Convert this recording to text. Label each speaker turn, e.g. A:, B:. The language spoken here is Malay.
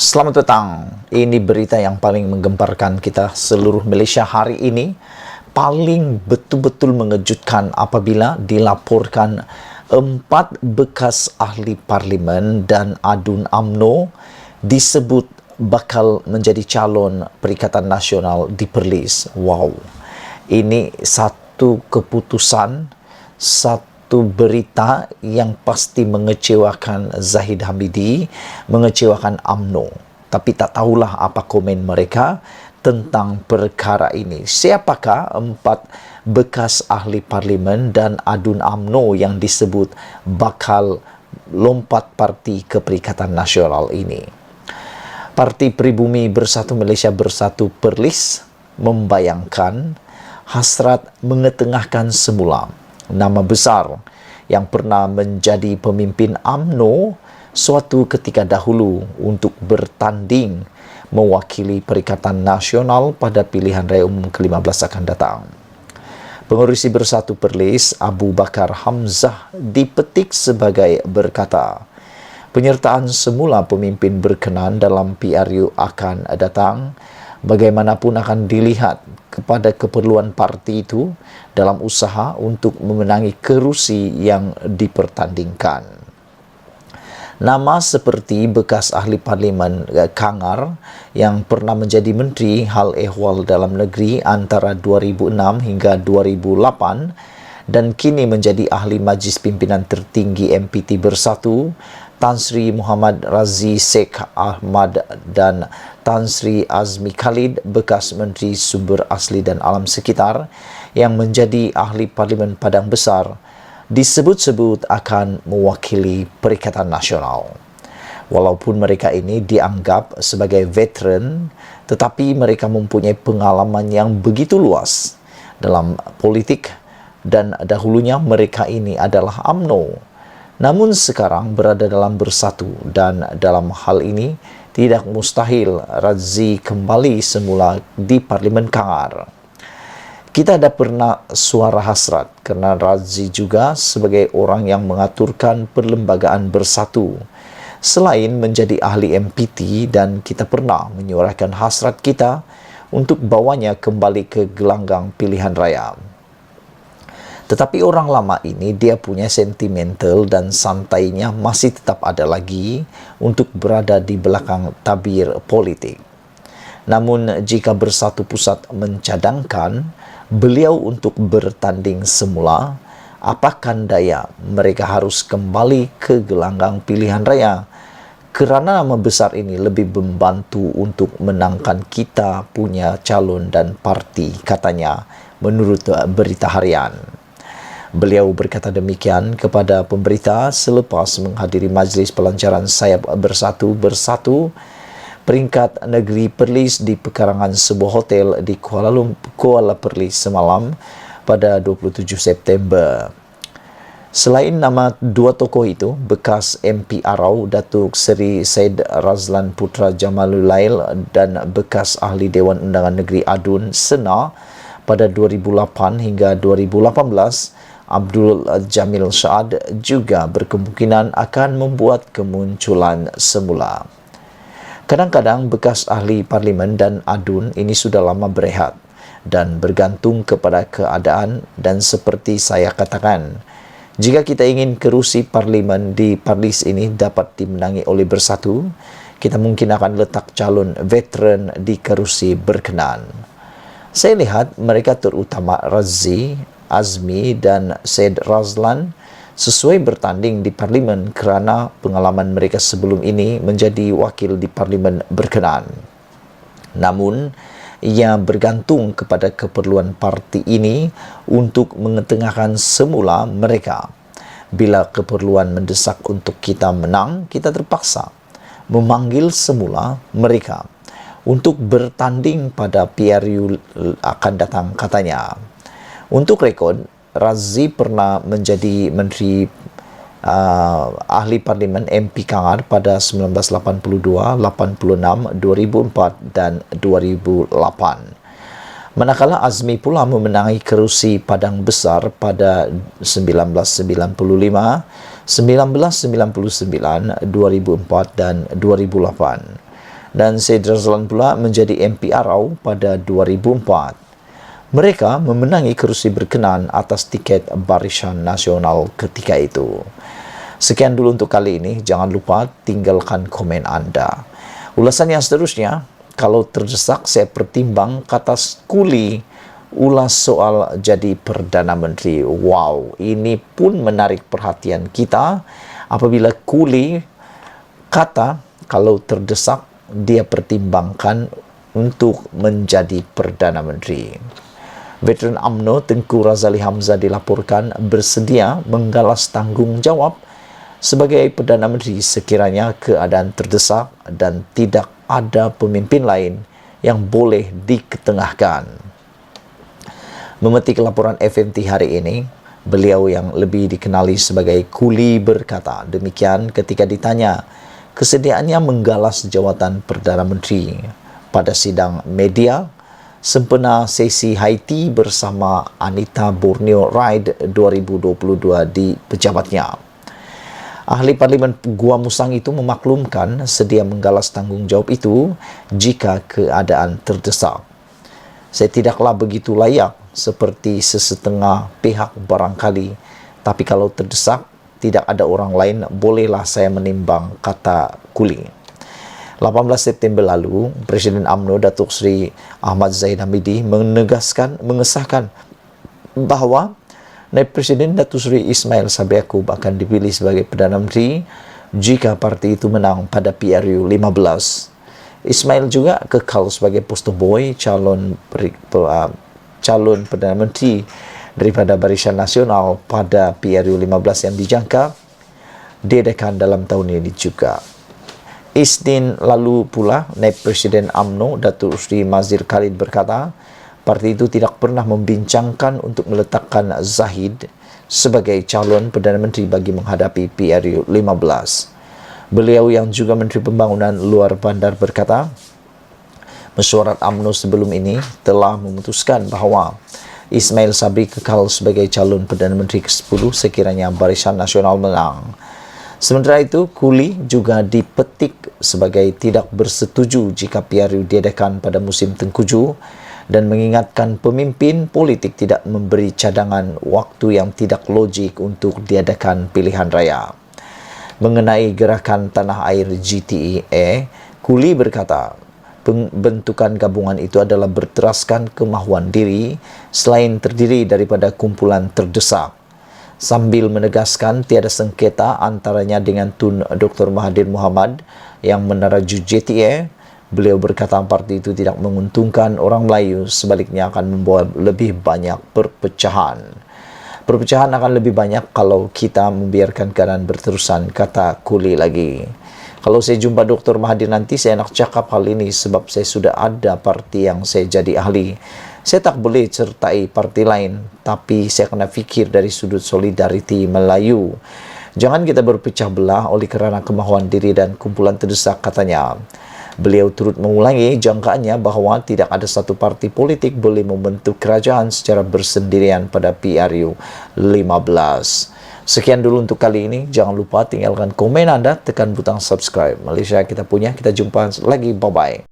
A: Selamat datang. Ini berita yang paling menggemparkan kita seluruh Malaysia hari ini. Paling betul-betul mengejutkan apabila dilaporkan 4 bekas ahli parlimen dan adun UMNO disebut bakal menjadi calon Perikatan Nasional di Perlis. Wow. Ini satu keputusan, satu berita yang pasti mengecewakan Zahid Hamidi, mengecewakan UMNO. Tapi tak tahulah apa komen mereka tentang perkara ini. Siapakah 4 bekas ahli parlimen dan adun UMNO yang disebut bakal lompat parti ke Perikatan Nasional ini? Parti Pribumi Bersatu Malaysia Bersatu Perlis membayangkan hasrat mengetengahkan semula nama besar yang pernah menjadi pemimpin UMNO suatu ketika dahulu untuk bertanding mewakili Perikatan Nasional pada pilihan raya umum ke-15 akan datang. Pengerusi Bersatu Perlis Abu Bakar Hamzah dipetik sebagai berkata, penyertaan semula pemimpin berkenan dalam PRU akan datang, bagaimanapun akan dilihat kepada keperluan parti itu dalam usaha untuk memenangi kerusi yang dipertandingkan. Nama seperti bekas ahli parlimen Kangar yang pernah menjadi Menteri Hal Ehwal Dalam Negeri antara 2006 hingga 2008 dan kini menjadi ahli Majlis Pimpinan Tertinggi MPT Bersatu, Tan Sri Muhammad Razi Sheikh Ahmad dan Tan Sri Azmi Khalid, bekas Menteri Sumber Asli dan Alam Sekitar yang menjadi ahli Parlimen Padang Besar, disebut-sebut akan mewakili Perikatan Nasional. Walaupun mereka ini dianggap sebagai veteran, tetapi mereka mempunyai pengalaman yang begitu luas dalam politik dan dahulunya mereka ini adalah UMNO. Namun sekarang berada dalam Bersatu dan dalam hal ini tidak mustahil Razi kembali semula di Parlimen Kangar. Kita ada pernah suara hasrat kerana Razi juga sebagai orang yang mengaturkan perlembagaan Bersatu. Selain menjadi ahli MPT, dan kita pernah menyuarakan hasrat kita untuk bawanya kembali ke gelanggang pilihan raya. Tetapi orang lama ini dia punya sentimental dan santainya masih tetap ada lagi untuk berada di belakang tabir politik. Namun jika Bersatu Pusat mencadangkan beliau untuk bertanding semula, apakan daya mereka harus kembali ke gelanggang pilihan raya kerana nama besar ini lebih membantu untuk menangkan kita punya calon dan parti, katanya menurut berita harian. Beliau berkata demikian kepada pemberita selepas menghadiri majlis pelancaran sayap Bersatu peringkat negeri Perlis di pekarangan sebuah hotel di Kuala Perlis semalam pada 27 September. Selain nama dua tokoh itu, bekas MP Arau Datuk Seri Said Razlan Putra Jamalulail dan bekas ahli Dewan Undangan Negeri Adun Sena pada 2008 hingga 2018, Abdul Jamil Saad juga berkemungkinan akan membuat kemunculan semula. Kadang-kadang bekas ahli parlimen dan adun ini sudah lama berehat dan bergantung kepada keadaan, dan seperti saya katakan, jika kita ingin kerusi parlimen di Perlis ini dapat dimenangi oleh Bersatu, kita mungkin akan letak calon veteran di kerusi berkenan. Saya lihat mereka terutama Razi, Azmi dan Said Razlan sesuai bertanding di parlimen kerana pengalaman mereka sebelum ini menjadi wakil di parlimen berkenan. Namun, ia bergantung kepada keperluan parti ini untuk mengetengahkan semula mereka. Bila keperluan mendesak untuk kita menang, kita terpaksa memanggil semula mereka untuk bertanding pada PRU akan datang, katanya. Untuk rekod, Razi pernah menjadi Menteri Ahli Parlimen MP Kangar pada 1982, 86, 2004 dan 2008. Manakala Azmi pula memenangi kerusi Padang Besar pada 1995, 1999, 2004 dan 2008. dan Syed Razlan pula menjadi MP Arau pada 2004. Mereka memenangi kerusi berkenan atas tiket Barisan Nasional ketika itu. Sekian dulu untuk kali ini. Jangan lupa tinggalkan komen Anda. Ulasan yang seterusnya, kalau terdesak saya pertimbang kata kuli ulas soal jadi Perdana Menteri. Wow, ini pun menarik perhatian kita apabila kuli kata kalau terdesak dia pertimbangkan untuk menjadi Perdana Menteri. Veteran UMNO Tengku Razali Hamzah dilaporkan bersedia menggalas tanggungjawab sebagai Perdana Menteri sekiranya keadaan terdesak dan tidak ada pemimpin lain yang boleh diketengahkan. Memetik laporan FMT hari ini, beliau yang lebih dikenali sebagai Kuli berkata demikian ketika ditanya kesediaannya menggalas jawatan Perdana Menteri pada sidang media sempena sesi Haiti bersama Anita Borneo Ride 2022 di pejabatnya. Ahli Parlimen Gua Musang itu memaklumkan sedia menggalas tanggungjawab itu jika keadaan terdesak. Saya tidaklah begitu layak seperti sesetengah pihak barangkali, tapi kalau terdesak tidak ada orang lain, bolehlah saya menimbang, kata Kuli. 18 September lalu, Presiden UMNO Datuk Seri Ahmad Zahid Hamidi mengesahkan bahawa Naib Presiden Datuk Seri Ismail Sabri Yaakob akan dipilih sebagai Perdana Menteri jika parti itu menang pada PRU 15. Ismail juga kekal sebagai poster boy calon Perdana Menteri daripada Barisan Nasional pada PRU 15 yang dijangka diadakan dalam tahun ini juga. Isnin lalu pula, Naib Presiden UMNO Datuk Seri Mazir Khalid berkata, parti itu tidak pernah membincangkan untuk meletakkan Zahid sebagai calon Perdana Menteri bagi menghadapi PRU 15. Beliau yang juga Menteri Pembangunan Luar Bandar berkata, mesyuarat UMNO sebelum ini telah memutuskan bahawa Ismail Sabri kekal sebagai calon Perdana Menteri ke-10 sekiranya Barisan Nasional menang. Sementara itu, Kuli juga dipetik sebagai tidak bersetuju jika PRU diadakan pada musim tengkujuh dan mengingatkan pemimpin politik tidak memberi cadangan waktu yang tidak logik untuk diadakan pilihan raya. Mengenai gerakan tanah air GTEA, Kuli berkata, pembentukan gabungan itu adalah berteraskan kemahuan diri selain terdiri daripada kumpulan terdesak. Sambil menegaskan tiada sengketa antaranya dengan Tun Dr. Mahathir Mohamad yang meneraju JTA, beliau berkata parti itu tidak menguntungkan orang Melayu, sebaliknya akan membawa lebih banyak perpecahan. Perpecahan akan lebih banyak kalau kita membiarkan keadaan berterusan, kata Kuli lagi. Kalau saya jumpa Dr. Mahathir nanti, saya nak cakap hal ini sebab saya sudah ada parti yang saya jadi ahli. Saya tak boleh sertai parti lain, tapi saya kena fikir dari sudut solidariti Melayu. Jangan kita berpecah belah oleh kerana kemahuan diri dan kumpulan terdesak, katanya. Beliau turut mengulangi jangkaannya bahawa tidak ada satu parti politik boleh membentuk kerajaan secara bersendirian pada PRU 15. Sekian dulu untuk kali ini. Jangan lupa tinggalkan komen Anda, tekan butang subscribe. Malaysia kita punya, kita jumpa lagi. Bye-bye.